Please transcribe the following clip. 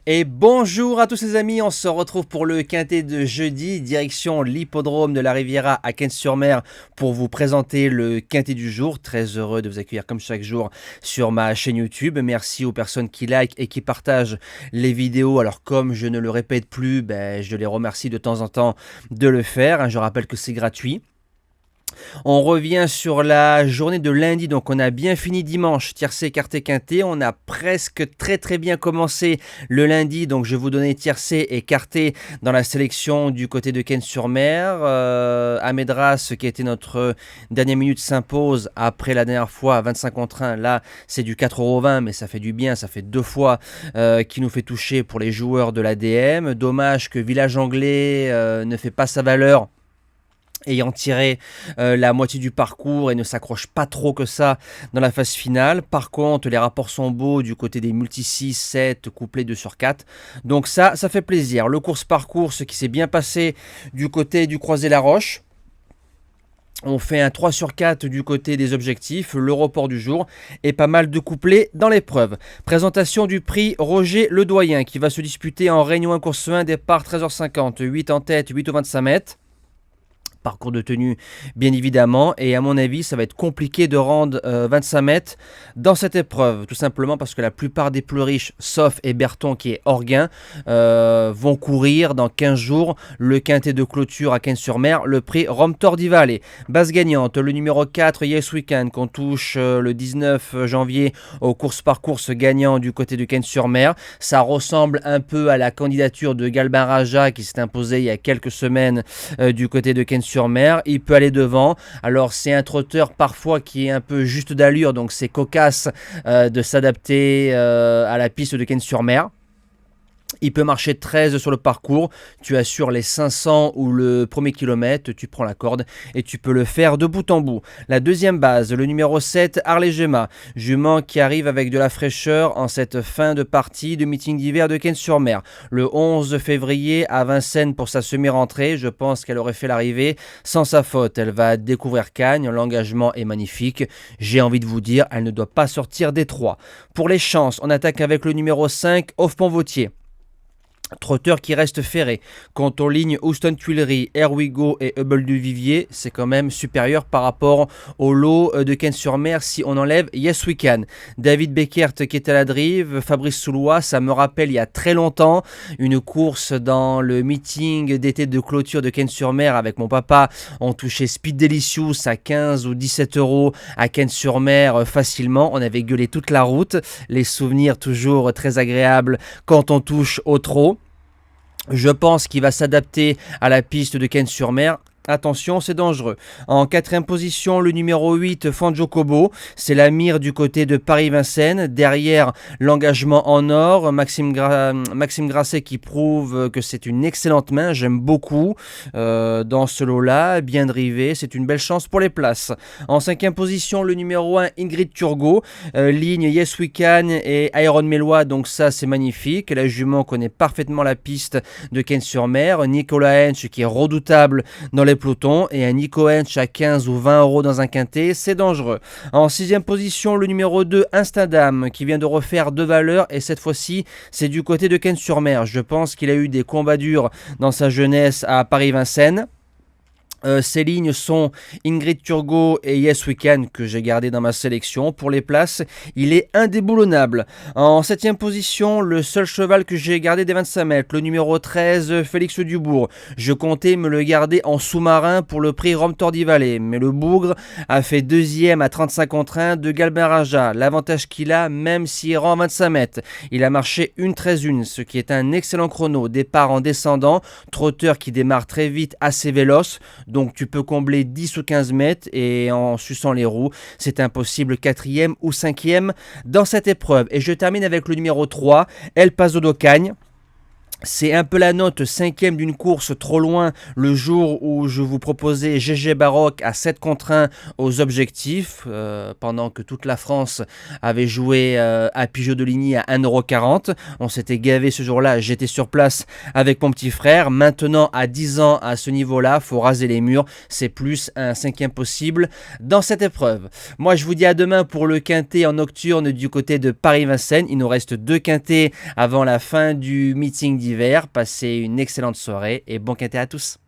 Et bonjour à tous les amis, on se retrouve pour le quintet de jeudi, direction l'hippodrome de la Riviera à Cannes-sur-Mer pour vous présenter le quintet du jour. Très heureux de vous accueillir comme chaque jour sur ma chaîne YouTube. Merci aux personnes qui likent et qui partagent les vidéos. Alors comme je ne le répète plus, je les remercie de temps en temps de le faire. Je rappelle que c'est gratuit. On revient sur la journée de lundi, donc on a bien fini dimanche, tiercé, écarté, quinté. On a presque très bien commencé le lundi, donc je vais vous donner tiercé et écarté dans la sélection du côté de Cannes-sur-Mer. Amedras, qui a été notre dernière minute, s'impose après la dernière fois à 25 contre 1. Là, c'est du 4,20€, mais ça fait du bien, ça fait deux fois qui nous fait toucher pour les joueurs de l'ADM. Dommage que Village Anglais ne fait pas sa valeur, ayant tiré la moitié du parcours et ne s'accroche pas trop que ça dans la phase finale. Par contre, les rapports sont beaux du côté des multi 6, 7, couplés 2 sur 4. Donc ça fait plaisir. Le course-parcours, ce qui s'est bien passé du côté du Croisé-la-Roche. On fait un 3 sur 4 du côté des objectifs, le report du jour et pas mal de couplets dans l'épreuve. Présentation du prix Roger Ledoyen qui va se disputer en Réunion 1 course 1, départ 13h50, 8 en tête, 8 aux 25 mètres. Parcours de tenue bien évidemment, et à mon avis ça va être compliqué de rendre 25 mètres dans cette épreuve, tout simplement parce que la plupart des plus riches, sauf Héberton qui est hors gain, vont courir dans 15 jours le quintet de clôture à Cannes-sur-Mer, le prix Romtor di Valle. Base gagnante, le numéro 4 Yes Weekend qu'on touche le 19 janvier aux courses par course gagnant du côté de Cannes-sur-Mer. Ça ressemble un peu à la candidature de Galbin Raja qui s'est imposé il y a quelques semaines du côté de Cannes-sur-Mer. Il peut aller devant. Alors c'est un trotteur parfois qui est un peu juste d'allure, donc c'est cocasse de s'adapter à la piste de Cannes-sur-Mer. Il peut marcher 13 sur le parcours, tu assures les 500 ou le premier kilomètre, tu prends la corde et tu peux le faire de bout en bout. La deuxième base, le numéro 7, Harley Gemma, jument qui arrive avec de la fraîcheur en cette fin de partie de meeting d'hiver de Cannes-sur-Mer. Le 11 février à Vincennes pour sa semi-rentrée, je pense qu'elle aurait fait l'arrivée sans sa faute. Elle va découvrir Cagnes, l'engagement est magnifique. J'ai envie de vous dire, elle ne doit pas sortir des 3. Pour les chances, on attaque avec le numéro 5, Offpont-Vautier. Trotteur qui reste ferré. Quant aux lignes Houston Tuileries, Here We Go et Hubble du Vivier, c'est quand même supérieur par rapport au lot de Cannes-sur-Mer si on enlève Yes We Can. David Beckert qui est à la drive, Fabrice Soulois, ça me rappelle il y a très longtemps une course dans le meeting d'été de clôture de Cannes-sur-Mer avec mon papa. On touchait Speed Delicious à 15 ou 17 € à Cannes-sur-Mer facilement. On avait gueulé toute la route. Les souvenirs toujours très agréables quand on touche au trot. Je pense qu'il va s'adapter à la piste de Cannes-sur-Mer. Attention, c'est dangereux. En quatrième position, le numéro 8, Fanjo Kobo. C'est la mire du côté de Paris-Vincennes. Derrière, l'engagement en or. Maxime Grasset qui prouve que c'est une excellente main. J'aime beaucoup dans ce lot-là. Bien drivé, c'est une belle chance pour les places. En cinquième position, le numéro 1, Ingrid Turgot. Ligne Yes We Can et Iron Mélois. Donc ça, c'est magnifique. La jument connaît parfaitement la piste de Cannes-sur-Mer. Nicolas Hench qui est redoutable dans les pelotons et un Nico Hench à 15 ou 20 € dans un quintet, c'est dangereux. En sixième position, le numéro 2, Instadam, qui vient de refaire deux valeurs et cette fois-ci, c'est du côté de Cannes-sur-Mer. Je pense qu'il a eu des combats durs dans sa jeunesse à Paris-Vincennes. Ces lignes sont Ingrid Turgot et Yes We Can que j'ai gardé dans ma sélection. Pour les places, il est indéboulonnable. En 7e position, le seul cheval que j'ai gardé des 25 mètres, le numéro 13, Félix Dubourg. Je comptais me le garder en sous-marin pour le prix Romtor di Valle, mais le bougre a fait deuxième à 35 contre 1 de Galbin Raja. L'avantage qu'il a, même s'il rend 25 mètres, il a marché 1:13:1, ce qui est un excellent chrono. Départ en descendant, trotteur qui démarre très vite, assez véloce. Donc tu peux combler 10 ou 15 mètres et en suçant les roues, c'est impossible 4e ou 5e dans cette épreuve. Et je termine avec le numéro 3, El Paso d'Ocagne. C'est un peu la note cinquième d'une course trop loin le jour où je vous proposais GG Baroque à 7 contre 1 aux objectifs, pendant que toute la France avait joué à Pigeot de Ligny à 1,40 €. On s'était gavé ce jour-là, j'étais sur place avec mon petit frère. Maintenant, à 10 ans, à ce niveau-là, faut raser les murs. C'est plus un cinquième possible dans cette épreuve. Moi, je vous dis à demain pour le quintet en nocturne du côté de Paris-Vincennes. Il nous reste 2 quintets avant la fin du meeting d'hiver. Passez une excellente soirée et bon quintet à tous.